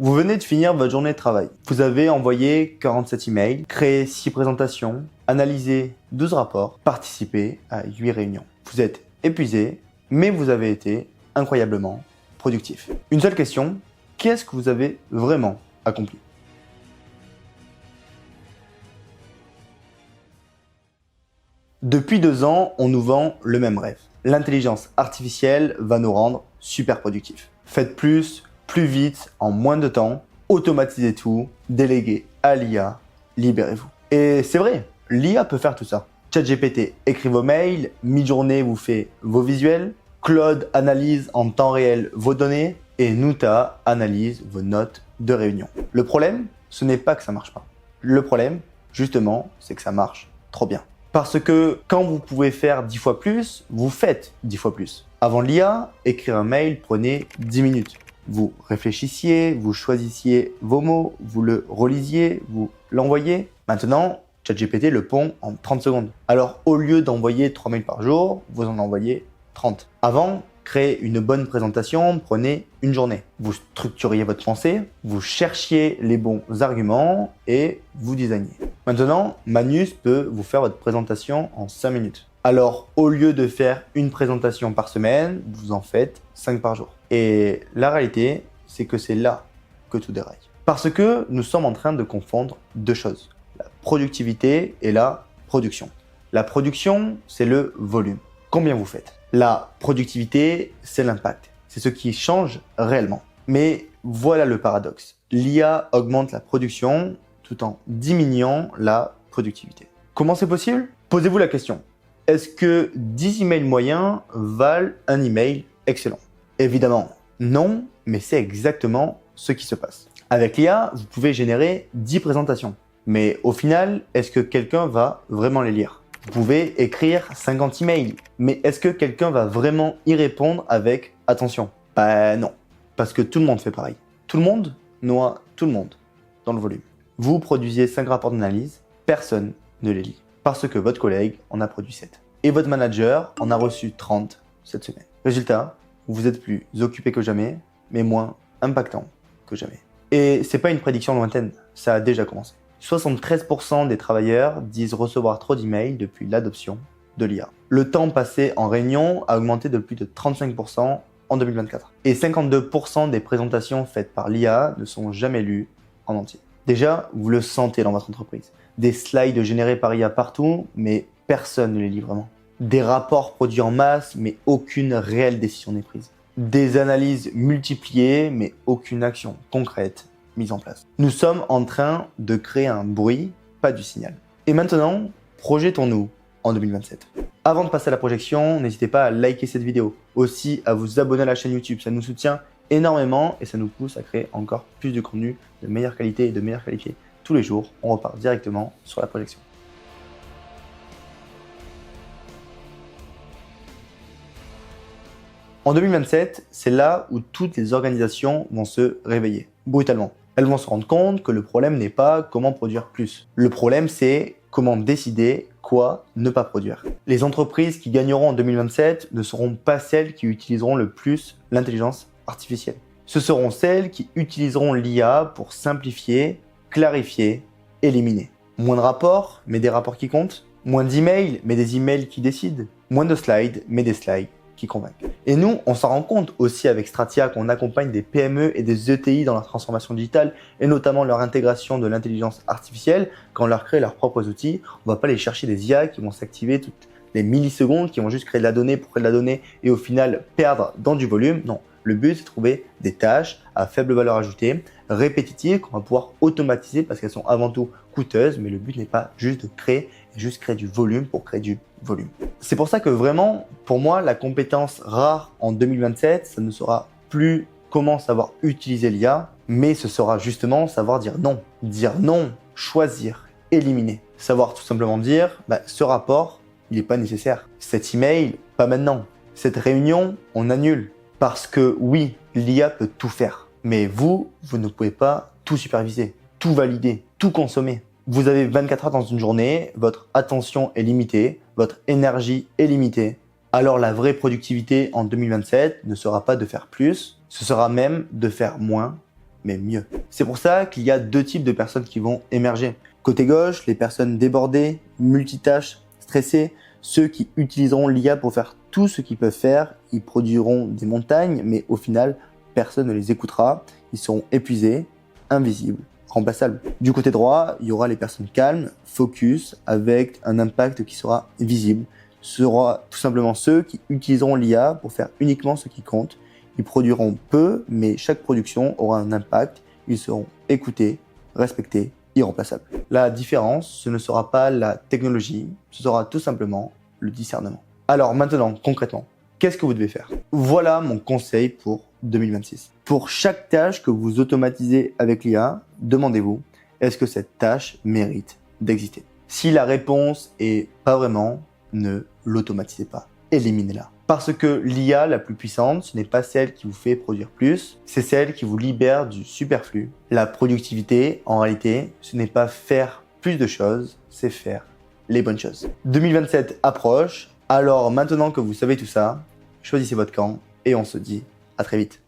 Vous venez de finir votre journée de travail. Vous avez envoyé 47 emails, créé 6 présentations, analysé 12 rapports, participé à 8 réunions. Vous êtes épuisé, mais vous avez été incroyablement productif. Une seule question, qu'est-ce que vous avez vraiment accompli ? Depuis 2 ans, on nous vend le même rêve. L'intelligence artificielle va nous rendre super productifs. Faites plus, plus vite, en moins de temps, automatisez tout, déléguez à l'IA, libérez-vous. Et c'est vrai, l'IA peut faire tout ça. ChatGPT écrit vos mails, Midjourney vous fait vos visuels, Claude analyse en temps réel vos données et Nuta analyse vos notes de réunion. Le problème, ce n'est pas que ça marche pas. Le problème, justement, c'est que ça marche trop bien. Parce que quand vous pouvez faire 10 fois plus, vous faites 10 fois plus. Avant l'IA, écrire un mail prenait 10 minutes. Vous réfléchissiez, vous choisissiez vos mots, vous le relisiez, vous l'envoyiez. Maintenant, ChatGPT le pond en 30 secondes. Alors, au lieu d'envoyer 3 mails par jour, vous en envoyez 30. Avant, créer une bonne présentation prenait une journée. Vous structuriez votre pensée, vous cherchiez les bons arguments et vous designiez. Maintenant, Manus peut vous faire votre présentation en 5 minutes. Alors, au lieu de faire une présentation par semaine, vous en faites 5 par jour. Et la réalité, c'est que c'est là que tout déraille. Parce que nous sommes en train de confondre deux choses. La productivité et la production. La production, c'est le volume. Combien vous faites ? La productivité, c'est l'impact. C'est ce qui change réellement. Mais voilà le paradoxe. L'IA augmente la production tout en diminuant la productivité. Comment c'est possible ? Posez-vous la question. Est-ce que 10 emails moyens valent un email excellent ? Évidemment, non, mais c'est exactement ce qui se passe. Avec l'IA, vous pouvez générer 10 présentations. Mais au final, est-ce que quelqu'un va vraiment les lire ? Vous pouvez écrire 50 emails, mais est-ce que quelqu'un va vraiment y répondre avec attention ? Non, parce que tout le monde fait pareil. Tout le monde noie tout le monde dans le volume. Vous produisiez 5 rapports d'analyse, personne ne les lit, parce que votre collègue en a produit 7. Et votre manager en a reçu 30 cette semaine. Résultat, vous êtes plus occupé que jamais, mais moins impactant que jamais. Et c'est pas une prédiction lointaine, ça a déjà commencé. 73% des travailleurs disent recevoir trop d'emails depuis l'adoption de l'IA. Le temps passé en réunion a augmenté de plus de 35% en 2024. Et 52% des présentations faites par l'IA ne sont jamais lues en entier. Déjà, vous le sentez dans votre entreprise. Des slides générés par IA partout, mais personne ne les lit vraiment. Des rapports produits en masse, mais aucune réelle décision n'est prise. Des analyses multipliées, mais aucune action concrète mise en place. Nous sommes en train de créer un bruit, pas du signal. Et maintenant, projetons-nous en 2027. Avant de passer à la projection, n'hésitez pas à liker cette vidéo, aussi à vous abonner à la chaîne YouTube, ça nous soutient énormément et ça nous pousse à créer encore plus de contenu de meilleure qualité et de meilleure qualité. Tous les jours, on repart directement sur la projection. En 2027, c'est là où toutes les organisations vont se réveiller, brutalement. Elles vont se rendre compte que le problème n'est pas comment produire plus. Le problème, c'est comment décider quoi ne pas produire. Les entreprises qui gagneront en 2027 ne seront pas celles qui utiliseront le plus l'intelligence artificielle. Ce seront celles qui utiliseront l'IA pour simplifier, clarifier, éliminer. Moins de rapports, mais des rapports qui comptent. Moins d'emails, mais des emails qui décident. Moins de slides, mais des slides qui convainquent. Et nous, on s'en rend compte aussi avec Stratia qu'on accompagne des PME et des ETI dans leur transformation digitale et notamment leur intégration de l'intelligence artificielle. Quand on leur crée leurs propres outils, on ne va pas aller chercher des IA qui vont s'activer toutes les millisecondes, qui vont juste créer de la donnée pour créer de la donnée et au final perdre dans du volume. Non, le but c'est de trouver des tâches à faible valeur ajoutée, répétitives, qu'on va pouvoir automatiser parce qu'elles sont avant tout coûteuses, mais le but n'est pas juste de créer, juste créer du volume pour créer du volume. C'est pour ça que vraiment, pour moi, la compétence rare en 2027, ça ne sera plus comment savoir utiliser l'IA, mais ce sera justement savoir dire non. Dire non, choisir, éliminer. Savoir tout simplement dire, ce rapport, il n'est pas nécessaire. Cet email, pas maintenant. Cette réunion, on annule. Parce que oui, l'IA peut tout faire. Mais vous ne pouvez pas tout superviser, tout valider, tout consommer. Vous avez 24 heures dans une journée, votre attention est limitée, votre énergie est limitée. Alors la vraie productivité en 2027 ne sera pas de faire plus, ce sera même de faire moins mais mieux. C'est pour ça qu'il y a deux types de personnes qui vont émerger. Côté gauche, les personnes débordées, multitâches, stressées, ceux qui utiliseront l'IA pour faire tout ce qu'ils peuvent faire, ils produiront des montagnes, mais au final, personne ne les écoutera, ils seront épuisés, invisibles, remplaçables. Du côté droit, il y aura les personnes calmes, focus, avec un impact qui sera visible. Ce sera tout simplement ceux qui utiliseront l'IA pour faire uniquement ce qui compte. Ils produiront peu, mais chaque production aura un impact. Ils seront écoutés, respectés, irremplaçables. La différence, ce ne sera pas la technologie, ce sera tout simplement le discernement. Alors maintenant, concrètement, qu'est-ce que vous devez faire? Voilà mon conseil pour 2026. Pour chaque tâche que vous automatisez avec l'IA, demandez-vous, est-ce que cette tâche mérite d'exister? Si la réponse est pas vraiment, ne l'automatisez pas, éliminez-la. Parce que l'IA la plus puissante, ce n'est pas celle qui vous fait produire plus, c'est celle qui vous libère du superflu. La productivité, en réalité, ce n'est pas faire plus de choses, c'est faire les bonnes choses. 2027 approche, alors maintenant que vous savez tout ça, choisissez votre camp et on se dit à très vite.